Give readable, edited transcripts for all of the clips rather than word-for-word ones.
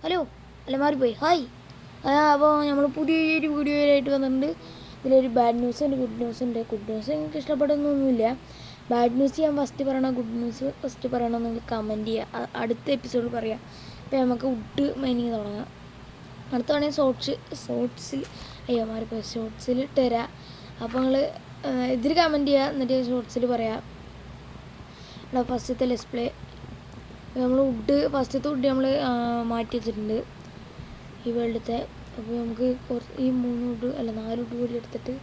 Hello അല്ല മാറിപ്പോയി hi. അപ്പോൾ നമ്മൾ പുതിയൊരു വീഡിയോയിലായിട്ട് വന്നിട്ടുണ്ട്. ഇതിലൊരു ബാഡ് ന്യൂസ് ഉണ്ട്, ഗുഡ് ന്യൂസ് ഉണ്ട്. ഗുഡ് ന്യൂസ് എനിക്ക് ഇഷ്ടപ്പെടുന്നൊന്നുമില്ല. ബാഡ് ന്യൂസ് ഞാൻ ഫസ്റ്റ് പറയണം, ഗുഡ് ന്യൂസ് ഫസ്റ്റ് പറയണം. നിങ്ങൾ കമൻറ്റ് ചെയ്യുക, അടുത്ത എപ്പിസോഡ് പറയാം. അപ്പോൾ നമുക്ക് വുഡ് മൈനിങ് തുടങ്ങാം. അടുത്ത വേണമെങ്കിൽ ഷോർട്സിൽ മാറിപ്പോയി, ഷോർട്സിൽ ഇട്ട് തരാം. അപ്പോൾ നിങ്ങൾ ഇതിൽ കമൻറ്റ് ചെയ്യുക, എന്നിട്ട് ഷോർട്സിൽ പറയാം. ഇവിടെ ഫസ്റ്റത്തെ ഡിസ്പ്ലേ നമ്മൾ ഫസ്റ്റത്തെ വുഡ് നമ്മൾ മാറ്റി വെച്ചിട്ടുണ്ട് ഈ വേൾഡത്തെ. അപ്പോൾ നമുക്ക് ഈ 3 വുഡ് അല്ല 4 വുഡ് കൂടി എടുത്തിട്ട്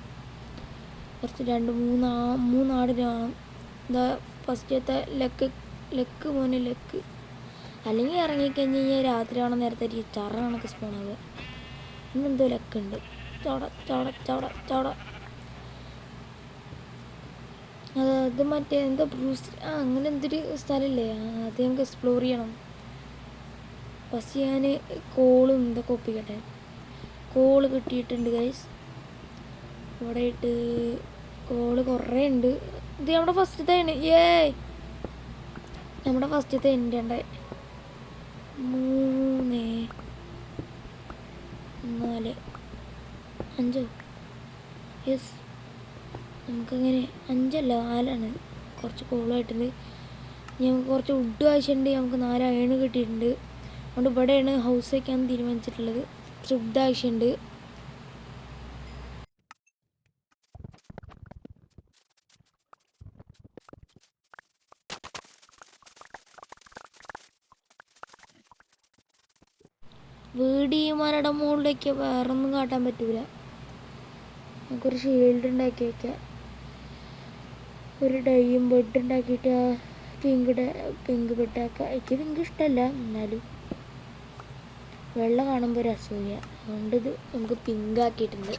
കുറച്ച് മൂന്നാടിന് വേണം. എന്താ ഫസ്റ്റത്തെ ലെക്ക് മോനെ ലെക്ക്, അല്ലെങ്കിൽ ഇറങ്ങിക്കഴിഞ്ഞ് കഴിഞ്ഞാൽ രാത്രി ആവണം നേരത്തെ ചറ കണക്ക് സ്പോണാവുക. ഇന്നെന്തോ ലെക്കുണ്ട്. ചവട അത് മറ്റേ എന്താ ബ്രൂസ് അങ്ങനെ എന്തൊരു സ്ഥലമില്ലേ, അത് നമുക്ക് എക്സ്പ്ലോർ ചെയ്യണം. ഫസ്റ്റ് ഞാൻ കോളും ഇതൊക്കെ ഒപ്പിക്കട്ടെ. കോള് കിട്ടിയിട്ടുണ്ട് ഗൈസ്. ഇവിടെ ഇട്ട് കോള് കുറേ ഉണ്ട്. ഇത് നമ്മുടെ ഫസ്റ്റത്തെ നമ്മുടെ ഫസ്റ്റത്തെ എൻ്റെ 3 4 5 യെസ്. നമുക്കങ്ങനെ 5 അല്ല 4 കുറച്ച് കോളായിട്ടുണ്ട്. ഞങ്ങൾക്ക് കുറച്ച് വുഡ് ആവശ്യമുണ്ട്. നമുക്ക് 4 അയൺ കിട്ടിയിട്ടുണ്ട്. അതുകൊണ്ട് ഇവിടെയാണ് ഹൗസ് വയ്ക്കാൻ തീരുമാനിച്ചിട്ടുള്ളത്. വുഡ് ആവശ്യമുണ്ട്. വീട് ഈ മരയുടെ മുകളിലേക്ക് വേറൊന്നും കാട്ടാൻ പറ്റൂല. നമുക്കൊരു ഷീൽഡ് ഉണ്ടാക്കി വയ്ക്കാം. ഒരു ഡൈയും ബെഡ് ഉണ്ടാക്കിയിട്ട് പിങ്ക് ബെഡാക്കാം. എനിക്ക് പിങ്ക് ഇഷ്ടമല്ല, എന്നാലും വെള്ള കാണുമ്പോൾ ഒരു അസൂയ, അതുകൊണ്ട് ഇത് നമുക്ക് പിങ്ക് ആക്കിയിട്ടുണ്ട്.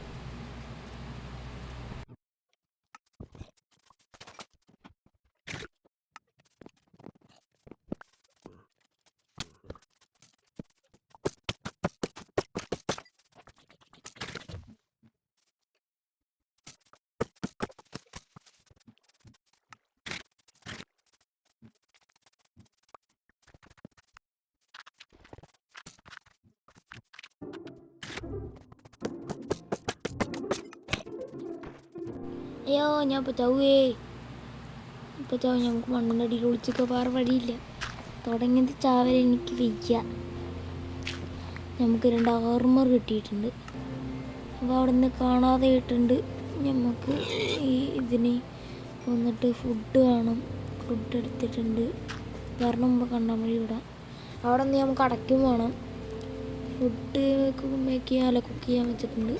അയ്യോ ഞാൻ ഇപ്പോൾ ചാവും. നമുക്ക് മണ്ണിൻ്റെ അടിയിൽ ഒളിച്ചൊക്കെ വേറെ വഴിയില്ല. തുടങ്ങിയത് ചാവൽ എനിക്ക് വയ്യ. നമുക്ക് 2 ആർമർ കിട്ടിയിട്ടുണ്ട്. അപ്പോൾ അവിടെ നിന്ന് കാണാതെ ഇട്ടുണ്ട്. നമുക്ക് ഇതിന് വന്നിട്ട് ഫുഡ് വേണം. ഫുഡ് എടുത്തിട്ടുണ്ട്. കാരണം മുമ്പ് കണ്ടാൽ മതി ഇവിടെ. അവിടെ നിന്ന് നമുക്ക് അടയ്ക്കും വേണം. ഫുഡ് കുക്ക് ചെയ്യാൻ വെച്ചിട്ടുണ്ട്.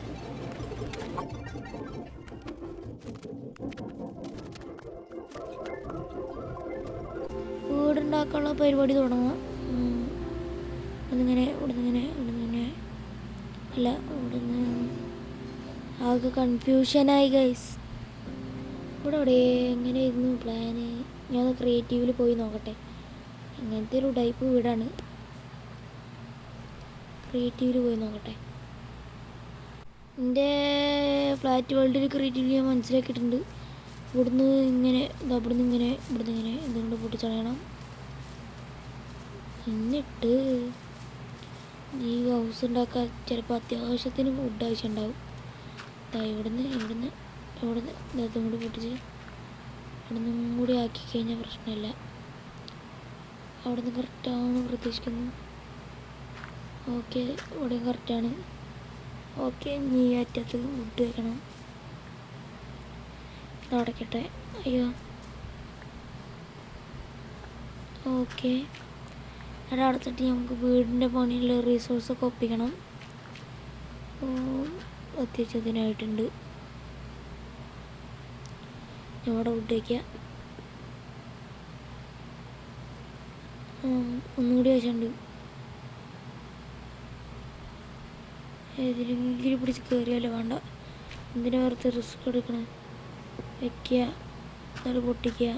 വീടുണ്ടാക്കാനുള്ള പരിപാടി തുടങ്ങാം. ഇവിടുന്നിങ്ങനെ അല്ല, ഇവിടുന്ന് ആകെ കൺഫ്യൂഷനായി ഗൈസ്. ഇവിടെ എങ്ങനെയായിരുന്നു പ്ലാന്? ഞാൻ ക്രിയേറ്റീവിൽ പോയി നോക്കട്ടെ. ഇങ്ങനത്തെ ഒരു ടൈപ്പ് വീടാണ്. ക്രിയേറ്റീവിൽ പോയി നോക്കട്ടെ. എൻ്റെ ഫ്ലാറ്റ് വേൾഡിൽ ക്രിയേറ്റീവിൽ ഞാൻ മനസ്സിലാക്കിയിട്ടുണ്ട്. ഇവിടുന്ന് ഇങ്ങനെ ഇതുകൊണ്ട് പൊട്ടിച്ചളയണം. എന്നിട്ട് ഈ ഹൗസ് ഉണ്ടാക്കാൻ ചിലപ്പോൾ അത്യാവശ്യത്തിന് ഫുഡ് ആവശ്യം ഉണ്ടാവും. ഇവിടുന്ന് ഇതും കൂടി പൊട്ടിച്ച് ഇവിടുന്നും കൂടി ആക്കി കഴിഞ്ഞാൽ പ്രശ്നമില്ല. അവിടുന്ന് കറക്റ്റാണ് പ്രതീക്ഷിക്കുന്നു. ഓക്കെ, ഇവിടെ കറക്റ്റാണ്. ഓക്കെ, ഇനി അറ്റത്ത് ഫുഡ് വയ്ക്കണം. അടയ്ക്കട്ടെ. അയ്യോ ഓക്കെ, അവിടെ അടച്ചിട്ട് നമുക്ക് വീടിൻ്റെ പണിയുള്ള റിസോഴ്സൊക്കെ ഒപ്പിക്കണം. അത്യാവശ്യത്തിനായിട്ടുണ്ട്. നമ്മുടെ ഫുഡ് വയ്ക്കുക. ഒന്നുകൂടി ആവശ്യമുണ്ട്. ഏതിലെങ്കിലും പിടിച്ച് കയറിയാലോ, വേണ്ട. എന്തിനാ വെറുതെ റിസ്ക് എടുക്കണേ? വയ്ക്കുക, എന്നിട്ട് പൊട്ടിക്കുക.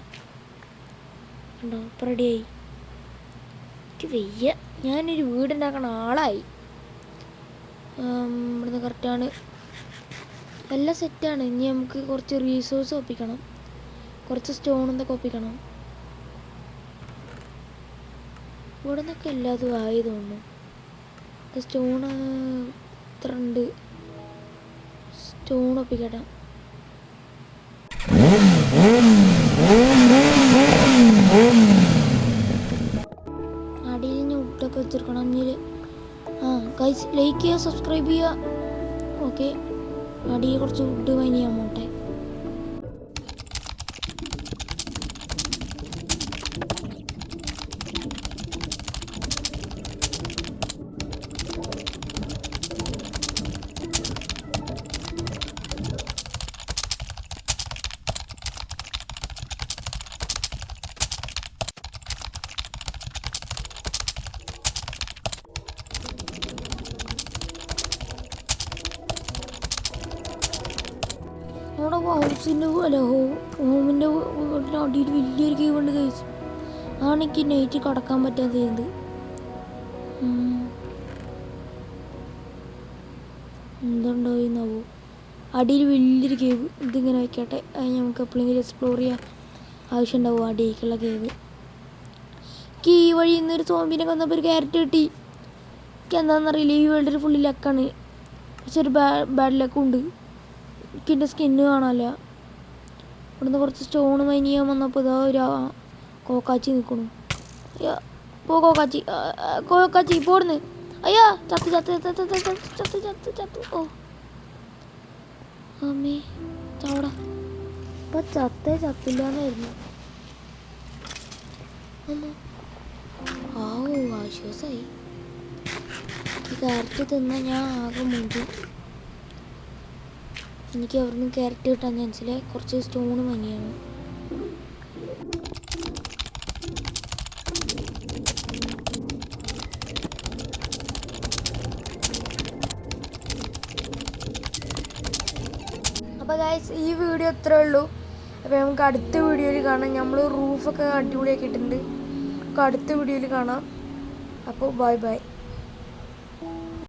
ഉണ്ടോ? ഇപ്പം റെഡിയായി. എനിക്ക് വയ്യ, ഞാനൊരു വീടുണ്ടാക്കണ ആളായി. ഇവിടുന്ന് കറക്റ്റാണ്, എല്ലാം സെറ്റാണ്. ഇനി നമുക്ക് കുറച്ച് റീസോഴ്സ് ഒപ്പിക്കണം. കുറച്ച് സ്റ്റോൺ എന്തൊക്കെ ഒപ്പിക്കണം. ഇവിടെ നിന്നൊക്കെ എല്ലാതും ആയി തോന്നുന്നു. സ്റ്റോണ് ഇത്ര ഉണ്ട്. സ്റ്റോൺ ഒപ്പിക്കട്ടെ. അടിയിൽ ഇനി ഉട്ടൊക്കെ വെച്ചെടുക്കണം. ഇനി ഗൈസ് ലൈക്ക് ചെയ്യുക, സബ്സ്ക്രൈബ് ചെയ്യുക. ഓക്കെ, അടിയിൽ കുറച്ച് വുഡ് മൈൻ ചെയ്യാൻ പോട്ടെ. നമ്മുടെ ഹൗസിൻ്റെ അല്ല ഹോമിൻ്റെ വീട്ടിൻ്റെ അടിയിൽ വലിയൊരു കേവ് ഉണ്ട് ഗൈസ്. അതാണ് എനിക്ക് നൈറ്റ് കടക്കാൻ പറ്റാത്തത്. എന്തുണ്ടാവുന്നാവോ അടിയിൽ വലിയൊരു കേവ്. ഇതിങ്ങനെ വെക്കട്ടെ, അത് നമുക്ക് എപ്പോഴെങ്കിലും എക്സ്പ്ലോർ ചെയ്യാൻ ആവശ്യം ഉണ്ടാവും അടിയിലേക്കുള്ള കേവ്. എനിക്ക് ഈ വഴി ഇന്നൊരു സോമ്പിനെ വന്നപ്പോൾ ഒരു ക്യാരറ്റ് കിട്ടി. എനിക്ക് എന്താണെന്നറിയില്ല, ഈ വേൾഡിൽ ഫുള്ളി ലക്കാണ്. പക്ഷെ ഒരു ബാഡ് ലക്കും ഉണ്ട്. എനിക്കെൻ്റെ സ്കിന്ന് കാണാനില്ല. ഇവിടുന്ന് കുറച്ച് സ്റ്റോൺ മൈൻ ചെയ്യാൻ വന്നപ്പോൾ ഇതാ ഒരു കോക്കാച്ചി നിൽക്കണു. അയ്യാ പോ കോക്കാച്ചി, കോക്കാച്ചി പോടുന്ന്. അയ്യാ ചത്ത് ചത്ത് ചത്ത് ചത്ത് ചത്ത് ചത്ത് ചത്ത്. ഓ അമ്മേ ചാവടാ. ഇപ്പം ചത്തില്ലാന്നായിരുന്നു. ആശ്വാസമായി. ഈ ക്യാരറ്റ് തിന്നാൽ ഞാൻ ആകെ മുഞ്ചു. എനിക്ക് അവിടുന്ന് ക്യാരറ്റ് കിട്ടാൻ ചാൻസില്ല. കുറച്ച് സ്റ്റോണ് മങ്ങിയാണ്. അപ്പോൾ ഗൈസ് ഈ വീഡിയോ ഇത്രേ ഉള്ളൂ. അപ്പോൾ നമുക്ക് അടുത്ത വീഡിയോയിൽ കാണാം. നമ്മൾ റൂഫൊക്കെ അടിപൊളിയാക്കിയിട്ടുണ്ട്. നമുക്ക് അടുത്ത വീഡിയോയിൽ കാണാം. അപ്പോൾ ബൈ ബൈ.